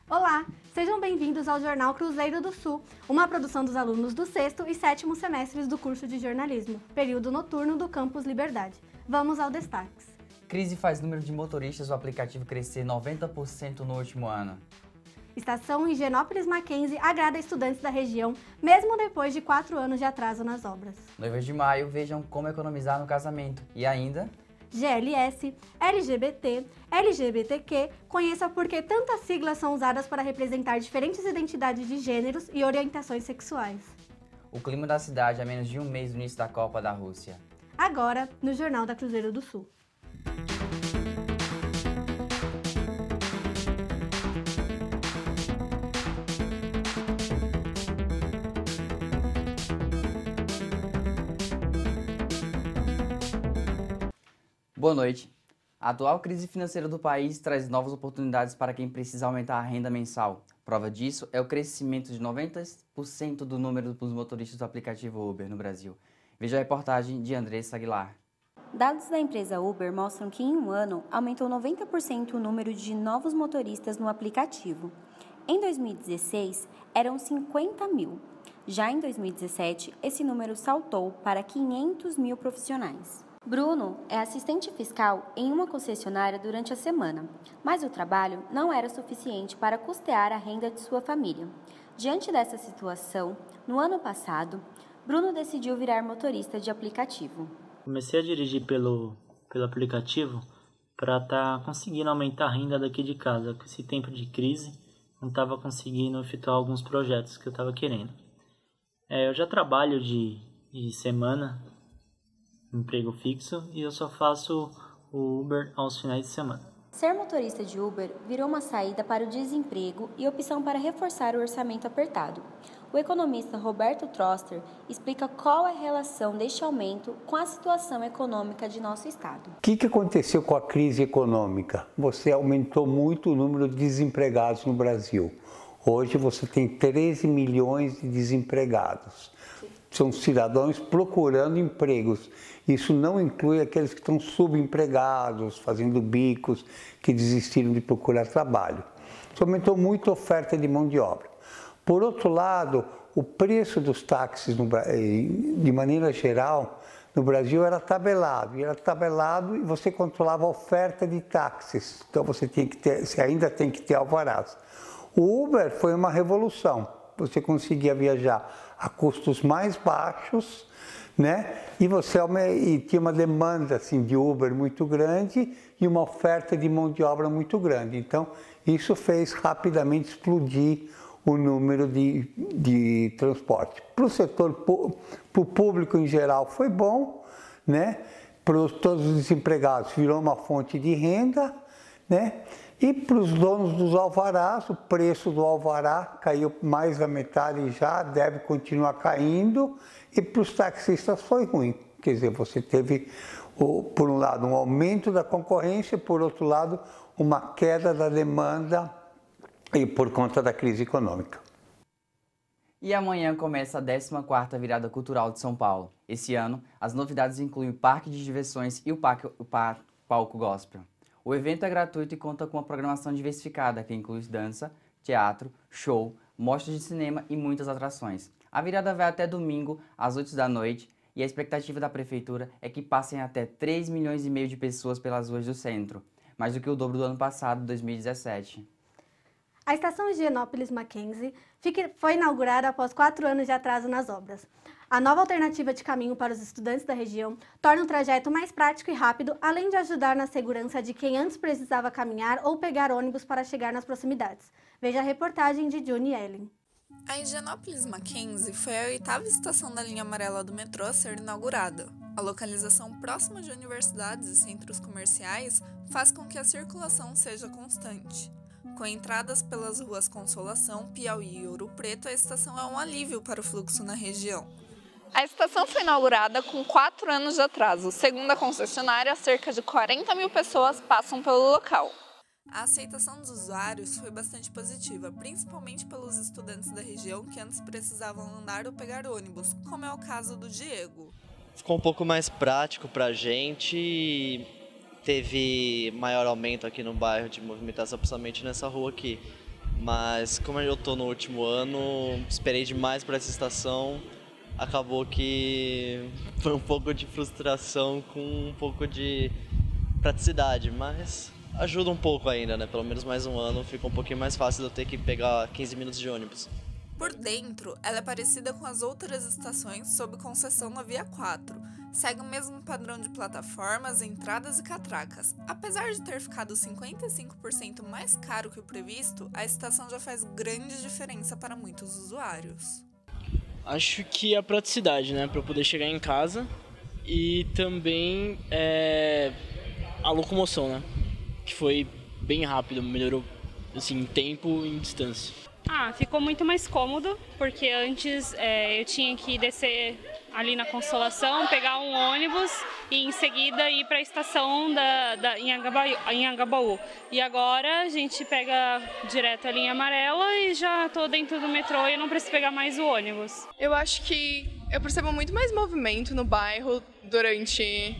Olá, sejam bem-vindos ao Jornal Cruzeiro do Sul, uma produção dos alunos do 6º e 7º semestres do curso de jornalismo, período noturno do Campus Liberdade. Vamos aos destaques. Crise faz número de motoristas do aplicativo crescer 90% no último ano. Estação Higienópolis Mackenzie agrada estudantes da região, mesmo depois de 4 anos de atraso nas obras. Noivas de maio vejam como economizar no casamento. E ainda... GLS, LGBT, LGBTQ, conheça por que tantas siglas são usadas para representar diferentes identidades de gêneros e orientações sexuais. O clima da cidade a menos de um mês do início da Copa da Rússia. Agora, no Jornal da Cruzeiro do Sul. Boa noite. A atual crise financeira do país traz novas oportunidades para quem precisa aumentar a renda mensal. Prova disso é o crescimento de 90% do número dos motoristas do aplicativo Uber no Brasil. Veja a reportagem de Andressa Aguilar. Dados da empresa Uber mostram que em um ano aumentou 90% o número de novos motoristas no aplicativo. Em 2016, eram 50 mil. Já em 2017, esse número saltou para 500 mil profissionais. Bruno é assistente fiscal em uma concessionária durante a semana, mas o trabalho não era suficiente para custear a renda de sua família. Diante dessa situação, no ano passado, Bruno decidiu virar motorista de aplicativo. Comecei a dirigir pelo aplicativo para estar conseguindo aumentar a renda daqui de casa. Com esse tempo de crise, não estava conseguindo efetuar alguns projetos que eu estava querendo. Eu já trabalho de semana, emprego fixo, e eu só faço o Uber aos finais de semana. Ser motorista de Uber virou uma saída para o desemprego e opção para reforçar o orçamento apertado. O economista Roberto Troster explica qual é a relação deste aumento com a situação econômica de nosso estado. O que aconteceu com a crise econômica? Você aumentou muito o número de desempregados no Brasil. Hoje você tem 13 milhões de desempregados. São cidadãos procurando empregos. Isso não inclui aqueles que estão subempregados, fazendo bicos, que desistiram de procurar trabalho. Isso aumentou muito a oferta de mão de obra. Por outro lado, o preço dos táxis, de maneira geral, no Brasil era tabelado. E você controlava a oferta de táxis. Então você ainda tem que ter alvarás. O Uber foi uma revolução. Você conseguia viajar a custos mais baixos, né? E tinha uma demanda assim, de Uber muito grande e uma oferta de mão de obra muito grande. Então, isso fez rapidamente explodir o número de transporte. Para o setor, para o público em geral, foi bom, né? Para todos os desempregados, virou uma fonte de renda, né? E para os donos dos alvarás, o preço do alvará caiu mais da metade já, deve continuar caindo, e para os taxistas foi ruim. Quer dizer, você teve, por um lado, um aumento da concorrência, por outro lado, uma queda da demanda e por conta da crise econômica. E amanhã começa a 14ª Virada Cultural de São Paulo. Esse ano, as novidades incluem o Parque de Diversões e o Palco Gospel. O evento é gratuito e conta com uma programação diversificada, que inclui dança, teatro, show, mostras de cinema e muitas atrações. A virada vai até domingo, às 8 da noite, e a expectativa da prefeitura é que passem até 3,5 milhões de pessoas pelas ruas do centro, mais do que o dobro do ano passado, 2017. A estação Higienópolis Mackenzie foi inaugurada após 4 anos de atraso nas obras. A nova alternativa de caminho para os estudantes da região torna o trajeto mais prático e rápido, além de ajudar na segurança de quem antes precisava caminhar ou pegar ônibus para chegar nas proximidades. Veja a reportagem de Johnny Ellen. A Higienópolis Mackenzie foi a 8ª estação da linha amarela do metrô a ser inaugurada. A localização próxima de universidades e centros comerciais faz com que a circulação seja constante. Com entradas pelas ruas Consolação, Piauí e Ouro Preto, a estação é um alívio para o fluxo na região. A estação foi inaugurada com 4 anos de atraso. Segundo a concessionária, cerca de 40 mil pessoas passam pelo local. A aceitação dos usuários foi bastante positiva, principalmente pelos estudantes da região que antes precisavam andar ou pegar ônibus, como é o caso do Diego. Ficou um pouco mais prático para a gente, teve maior aumento aqui no bairro de movimentação, principalmente nessa rua aqui. Mas como eu tô no último ano, esperei demais por essa estação, acabou que foi um pouco de frustração com um pouco de praticidade, mas ajuda um pouco ainda, né? Pelo menos mais um ano fica um pouquinho mais fácil de eu ter que pegar 15 minutos de ônibus. Por dentro, ela é parecida com as outras estações sob concessão na Via 4. Segue o mesmo padrão de plataformas, entradas e catracas. Apesar de ter ficado 55% mais caro que o previsto, a estação já faz grande diferença para muitos usuários. Acho que a praticidade, né, para eu poder chegar em casa e também a locomoção, né, que foi bem rápido, melhorou assim, em tempo e em distância. Ficou muito mais cômodo, porque antes eu tinha que descer ali na Consolação, pegar um ônibus e em seguida ir para a estação em Anhangabaú. E agora a gente pega direto a linha amarela e já estou dentro do metrô e não preciso pegar mais o ônibus. Eu acho que eu percebo muito mais movimento no bairro durante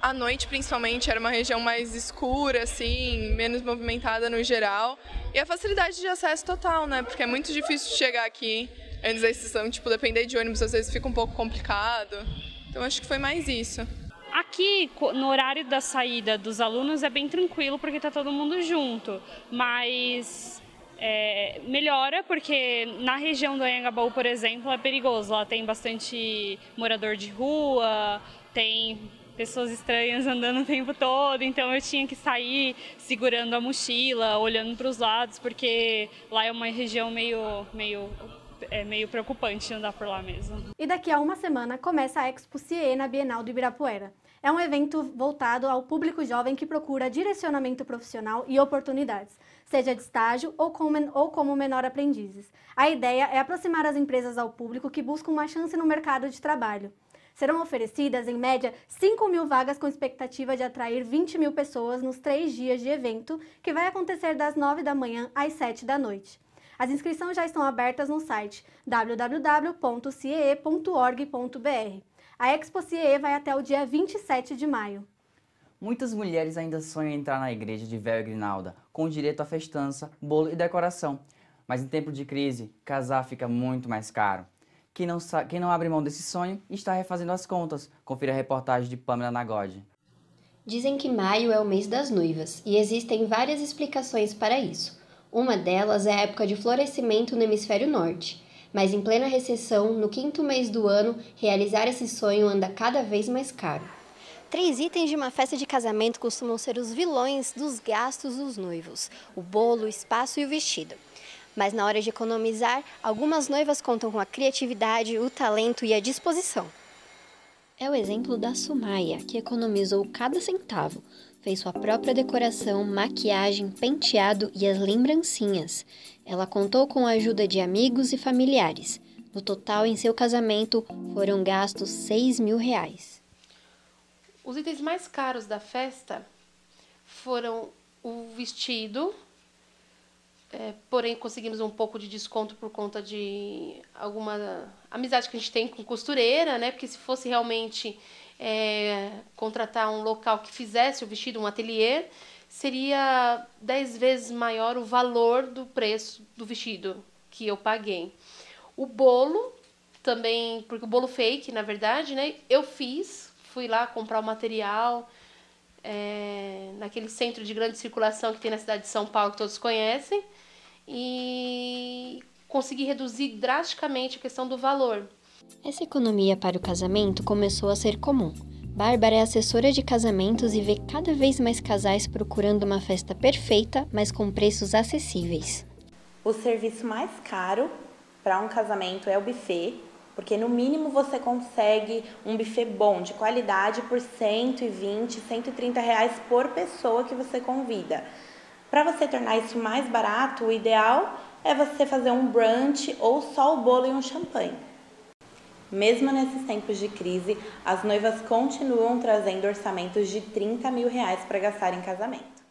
a noite, principalmente. Era uma região mais escura, assim, menos movimentada no geral. E a facilidade de acesso total, né? Porque é muito difícil chegar aqui antes da estação, depender de ônibus às vezes fica um pouco complicado. Então acho que foi mais isso. Aqui, no horário da saída dos alunos, é bem tranquilo porque está todo mundo junto, mas melhora porque na região do Anhangabaú, por exemplo, é perigoso. Lá tem bastante morador de rua, tem pessoas estranhas andando o tempo todo, então eu tinha que sair segurando a mochila, olhando para os lados, porque lá é uma região meio preocupante andar por lá mesmo. E daqui a uma semana começa a Expo CIE na Bienal do Ibirapuera. É um evento voltado ao público jovem que procura direcionamento profissional e oportunidades, seja de estágio ou como menor aprendizes. A ideia é aproximar as empresas ao público que busca uma chance no mercado de trabalho. Serão oferecidas, em média, 5.000 vagas com expectativa de atrair 20.000 pessoas nos 3 dias de evento, que vai acontecer das 9 da manhã às 7 da noite. As inscrições já estão abertas no site www.ciee.org.br. A Expo CIE vai até o dia 27 de maio. Muitas mulheres ainda sonham em entrar na igreja de véu e grinalda, com direito a festança, bolo e decoração. Mas em tempo de crise, casar fica muito mais caro. Quem não abre mão desse sonho está refazendo as contas. Confira a reportagem de Pamela Nagode. Dizem que maio é o mês das noivas e existem várias explicações para isso. Uma delas é a época de florescimento no hemisfério norte. Mas em plena recessão, no 5º mês do ano, realizar esse sonho anda cada vez mais caro. 3 itens de uma festa de casamento costumam ser os vilões dos gastos dos noivos: o bolo, o espaço e o vestido. Mas na hora de economizar, algumas noivas contam com a criatividade, o talento e a disposição. É o exemplo da Sumaia, que economizou cada centavo. Fez sua própria decoração, maquiagem, penteado e as lembrancinhas. Ela contou com a ajuda de amigos e familiares. No total, em seu casamento, foram gastos R$6.000. Os itens mais caros da festa foram o vestido, porém conseguimos um pouco de desconto por conta de alguma amizade que a gente tem com costureira, né? Porque se fosse realmente contratar um local que fizesse o vestido, um ateliê, seria 10 vezes maior o valor do preço do vestido que eu paguei. O bolo também, porque o bolo fake, na verdade, né? Eu fui lá comprar o material naquele centro de grande circulação que tem na cidade de São Paulo, que todos conhecem, e consegui reduzir drasticamente a questão do valor. Essa economia para o casamento começou a ser comum. Bárbara é assessora de casamentos e vê cada vez mais casais procurando uma festa perfeita, mas com preços acessíveis. O serviço mais caro para um casamento é o buffet, porque no mínimo você consegue um buffet bom, de qualidade, por R$120, R$130 por pessoa que você convida. Para você tornar isso mais barato, o ideal é você fazer um brunch ou só o bolo e um champanhe. Mesmo nesses tempos de crise, as noivas continuam trazendo orçamentos de R$30.000 para gastar em casamento.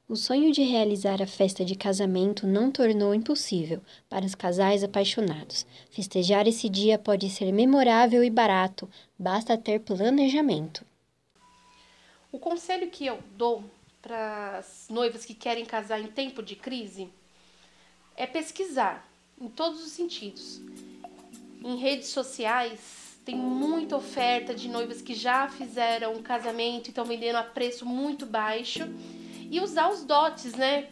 O sonho de realizar a festa de casamento não tornou impossível para os casais apaixonados. Festejar esse dia pode ser memorável e barato, basta ter planejamento. O conselho que eu dou para as noivas que querem casar em tempo de crise é pesquisar, em todos os sentidos. Em redes sociais, tem muita oferta de noivas que já fizeram um casamento e estão vendendo a preço muito baixo. E usar os dotes, né?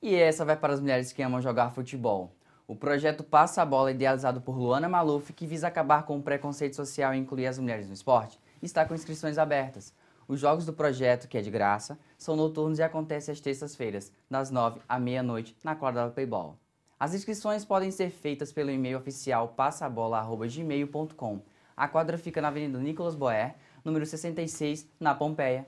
E essa vai para as mulheres que amam jogar futebol. O projeto Passa a Bola, idealizado por Luana Maluf, que visa acabar com o preconceito social e incluir as mulheres no esporte, está com inscrições abertas. Os jogos do projeto, que é de graça, são noturnos e acontecem às terças-feiras, das 9 à meia-noite, na quadra da Payball. As inscrições podem ser feitas pelo e-mail oficial passabola@gmail.com. A quadra fica na Avenida Nicolas Boer, número 66, na Pompeia.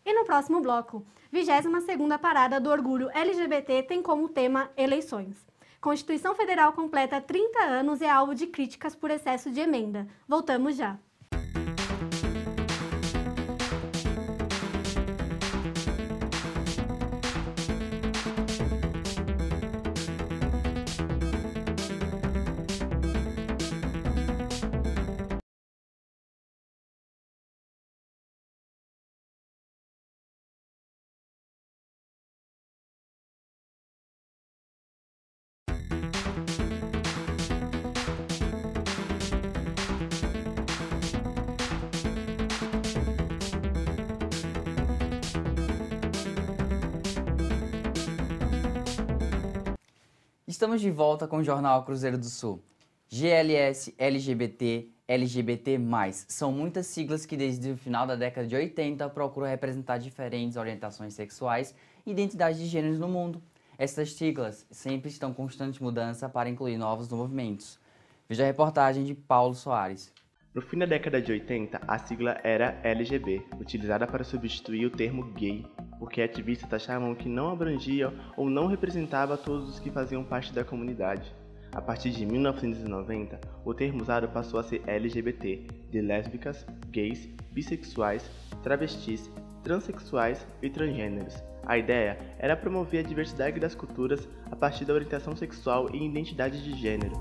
E no próximo bloco, 22ª Parada do Orgulho LGBT tem como tema eleições. Constituição Federal completa 30 anos e é alvo de críticas por excesso de emenda. Voltamos já. Estamos de volta com o Jornal Cruzeiro do Sul. GLS, LGBT, LGBT+, são muitas siglas que desde o final da década de 80 procuram representar diferentes orientações sexuais e identidades de gêneros no mundo. Essas siglas sempre estão em constante mudança para incluir novos movimentos. Veja a reportagem de Paulo Soares. No fim da década de 80, a sigla era LGB, utilizada para substituir o termo gay, porque ativistas achavam que não abrangia ou não representava todos os que faziam parte da comunidade. A partir de 1990, o termo usado passou a ser LGBT, de lésbicas, gays, bissexuais, travestis, transexuais e transgêneros. A ideia era promover a diversidade das culturas a partir da orientação sexual e identidade de gênero.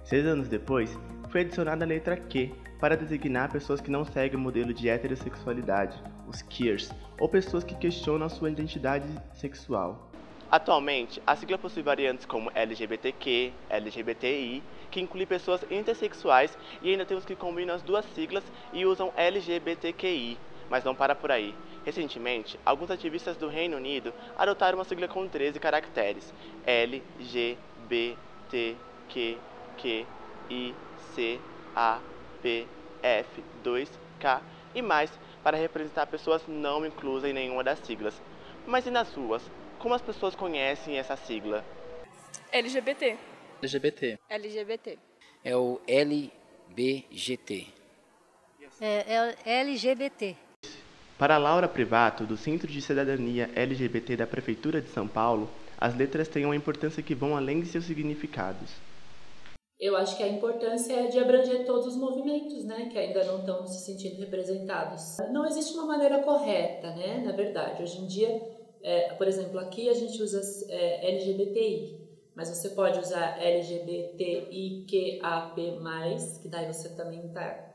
6 anos depois, foi adicionada a letra Q para designar pessoas que não seguem o modelo de heterossexualidade, os queers, ou pessoas que questionam a sua identidade sexual. Atualmente, a sigla possui variantes como LGBTQ, LGBTI, que inclui pessoas intersexuais, e ainda temos que combinam as duas siglas e usam LGBTQI, mas não para por aí. Recentemente, alguns ativistas do Reino Unido adotaram uma sigla com 13 caracteres, LGBTQICAPF2K e mais, para representar pessoas não inclusas em nenhuma das siglas. Mas e nas ruas? Como as pessoas conhecem essa sigla? LGBT. LGBT. LGBT. É o LBGT. É LGBT. Para Laura Privato, do Centro de Cidadania LGBT da Prefeitura de São Paulo, as letras têm uma importância que vão além de seus significados. Eu acho que a importância é de abranger todos os movimentos, né, que ainda não estão se sentindo representados. Não existe uma maneira correta, né, na verdade. Hoje em dia, por exemplo, aqui a gente usa LGBTI, mas você pode usar LGBTIQAP+, que daí você também está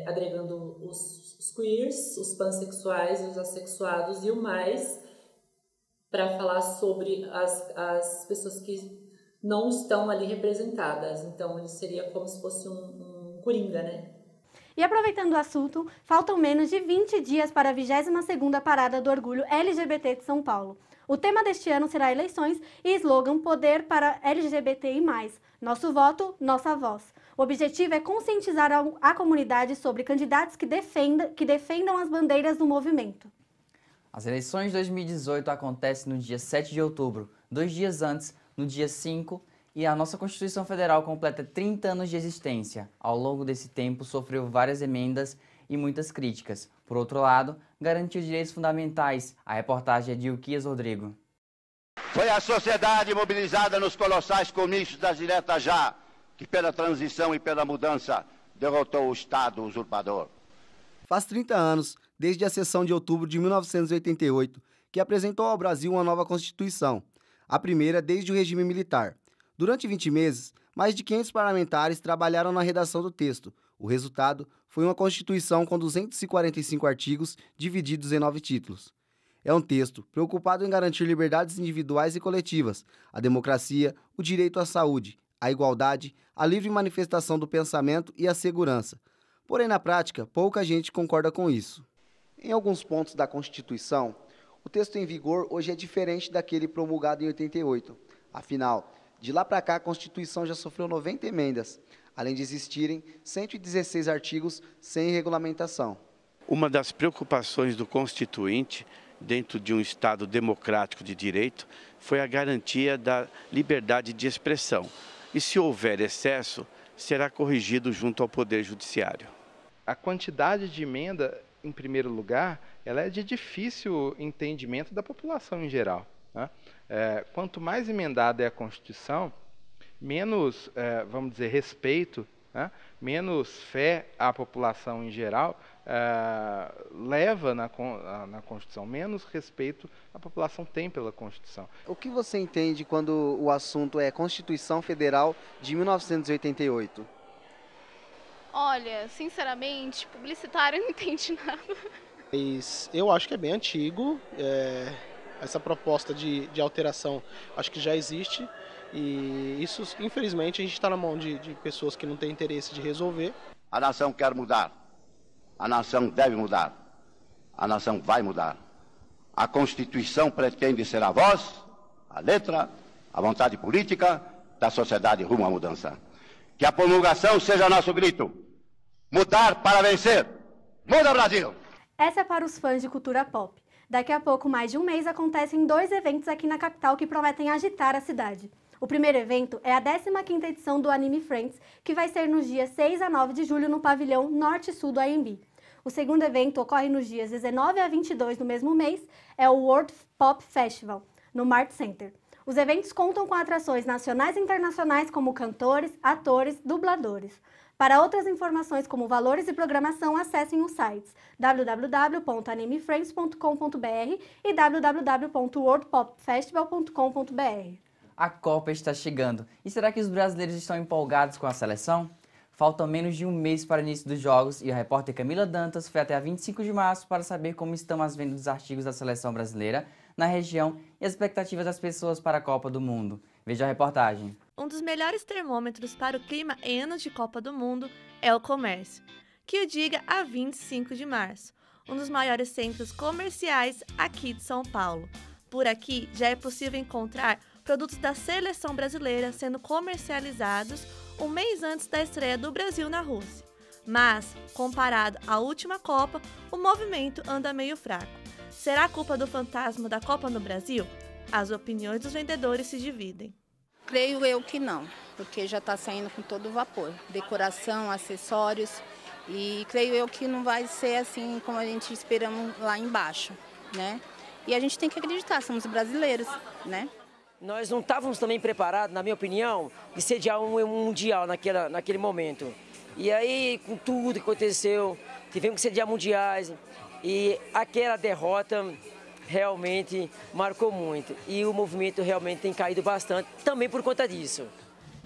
agregando os queers, os pansexuais, os assexuados e o mais, para falar sobre as pessoas que não estão ali representadas. Então, ele seria como se fosse um coringa, né? E aproveitando o assunto, faltam menos de 20 dias para a 22ª Parada do Orgulho LGBT de São Paulo. O tema deste ano será eleições e slogan Poder para LGBTI+. Nosso voto, nossa voz. O objetivo é conscientizar a comunidade sobre candidatos que defendam as bandeiras do movimento. As eleições de 2018 acontecem no dia 7 de outubro, 2 dias antes, no dia 5, e a nossa Constituição Federal completa 30 anos de existência. Ao longo desse tempo, sofreu várias emendas e muitas críticas. Por outro lado, garantiu direitos fundamentais. A reportagem é de Uquias Rodrigo. Foi a sociedade mobilizada nos colossais comícios das diretas já, que pela transição e pela mudança derrotou o Estado usurpador. Faz 30 anos, desde a sessão de outubro de 1988, que apresentou ao Brasil uma nova Constituição, a primeira desde o regime militar. Durante 20 meses, mais de 500 parlamentares trabalharam na redação do texto. O resultado foi foi uma Constituição com 245 artigos divididos em 9 títulos. É um texto preocupado em garantir liberdades individuais e coletivas, a democracia, o direito à saúde, a igualdade, a livre manifestação do pensamento e a segurança. Porém, na prática, pouca gente concorda com isso. Em alguns pontos da Constituição, o texto em vigor hoje é diferente daquele promulgado em 88. Afinal, de lá para cá, a Constituição já sofreu 90 emendas, além de existirem 116 artigos sem regulamentação. Uma das preocupações do Constituinte, dentro de um Estado democrático de direito, foi a garantia da liberdade de expressão. E se houver excesso, será corrigido junto ao Poder Judiciário. A quantidade de emenda, em primeiro lugar, ela é de difícil entendimento da população em geral, né? Quanto mais emendada é a Constituição, menos, vamos dizer, respeito, né? Menos fé à população em geral leva na Constituição, menos respeito a população tem pela Constituição. O que você entende quando o assunto é Constituição Federal de 1988? Olha, sinceramente, publicitário não entende nada. Eu acho que é bem antigo, essa proposta de alteração acho que já existe e isso, infelizmente, a gente está na mão de pessoas que não têm interesse de resolver. A nação quer mudar, a nação deve mudar, a nação vai mudar. A Constituição pretende ser a voz, a letra, a vontade política da sociedade rumo à mudança. Que a promulgação seja nosso grito. Mudar para vencer. Muda, Brasil! Essa é para os fãs de cultura pop. Daqui a pouco, mais de um mês, acontecem 2 eventos aqui na capital que prometem agitar a cidade. O primeiro evento é a 15ª edição do Anime Friends, que vai ser nos dias 6 a 9 de julho no pavilhão Norte e Sul do AMB. O segundo evento ocorre nos dias 19 a 22 do mesmo mês, é o World Pop Festival, no Mart Center. Os eventos contam com atrações nacionais e internacionais como cantores, atores, dubladores. Para outras informações como valores e programação, acessem os sites www.animefriends.com.br e www.worldpopfestival.com.br. A Copa está chegando. E será que os brasileiros estão empolgados com a seleção? Faltam menos de um mês para o início dos jogos e a repórter Camila Dantas foi até a 25 de março para saber como estão as vendas dos artigos da seleção brasileira na região e as expectativas das pessoas para a Copa do Mundo. Veja a reportagem. Um dos melhores termômetros para o clima em anos de Copa do Mundo é o comércio, que o diga a 25 de março, um dos maiores centros comerciais aqui de São Paulo. Por aqui já é possível encontrar produtos da seleção brasileira sendo comercializados um mês antes da estreia do Brasil na Rússia. Mas, comparado à última Copa, o movimento anda meio fraco. Será culpa do fantasma da Copa no Brasil? As opiniões dos vendedores se dividem. Creio eu que não, porque já está saindo com todo vapor. Decoração, acessórios, e creio eu que não vai ser assim como a gente esperamos lá embaixo, né? E a gente tem que acreditar, somos brasileiros, né? Nós não estávamos também preparados, na minha opinião, de sediar um mundial naquele momento. E aí, com tudo que aconteceu, tivemos que sediar mundiais e aquela derrota realmente marcou muito. E o movimento realmente tem caído bastante, também por conta disso.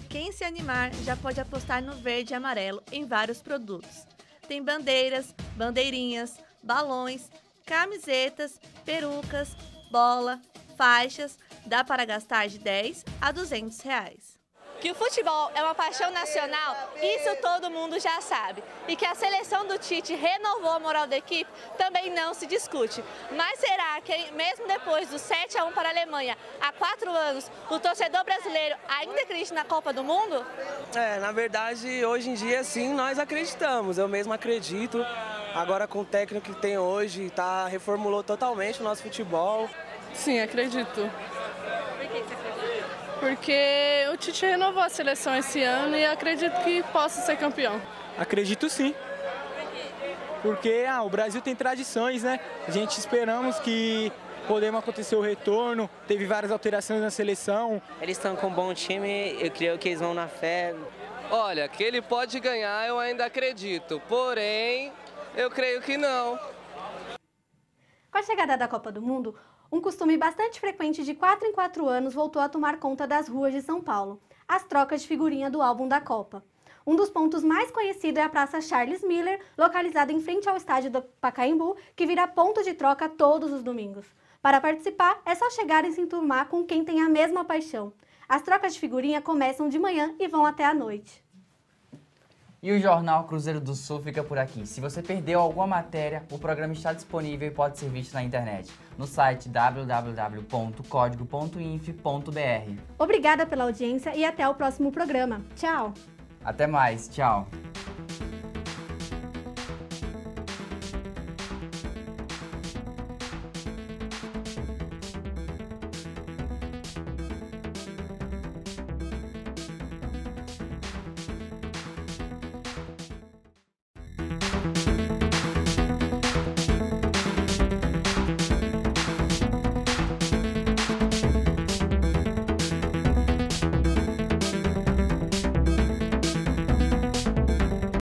Quem se animar já pode apostar no verde e amarelo em vários produtos. Tem bandeiras, bandeirinhas, balões, camisetas, perucas, bola, faixas, dá para gastar de 10 a 200 reais. Que o futebol é uma paixão nacional, isso todo mundo já sabe. E que a seleção do Tite renovou a moral da equipe, também não se discute. Mas será que, mesmo depois do 7-1 para a Alemanha, há 4 anos, o torcedor brasileiro ainda acredita na Copa do Mundo? Na verdade, hoje em dia, sim, nós acreditamos. Eu mesmo acredito. Agora, com o técnico que tem hoje, reformulou totalmente o nosso futebol. Sim, acredito. Por que você acredita? Porque o Tite renovou a seleção esse ano e acredito que possa ser campeão. Acredito sim. Porque o Brasil tem tradições, né? A gente esperamos que podemos acontecer o retorno, teve várias alterações na seleção. Eles estão com um bom time, eu creio que eles vão na fé. Olha, que ele pode ganhar, eu ainda acredito. Porém, eu creio que não. Com a chegada da Copa do Mundo, um costume bastante frequente de 4 em 4 anos voltou a tomar conta das ruas de São Paulo, as trocas de figurinha do álbum da Copa. Um dos pontos mais conhecidos é a Praça Charles Miller, localizada em frente ao estádio do Pacaembu, que vira ponto de troca todos os domingos. Para participar, é só chegar e se enturmar com quem tem a mesma paixão. As trocas de figurinha começam de manhã e vão até a noite. E o Jornal Cruzeiro do Sul fica por aqui. Se você perdeu alguma matéria, o programa está disponível e pode ser visto na internet, no site www.código.inf.br. Obrigada pela audiência e até o próximo programa. Tchau! Até mais, tchau!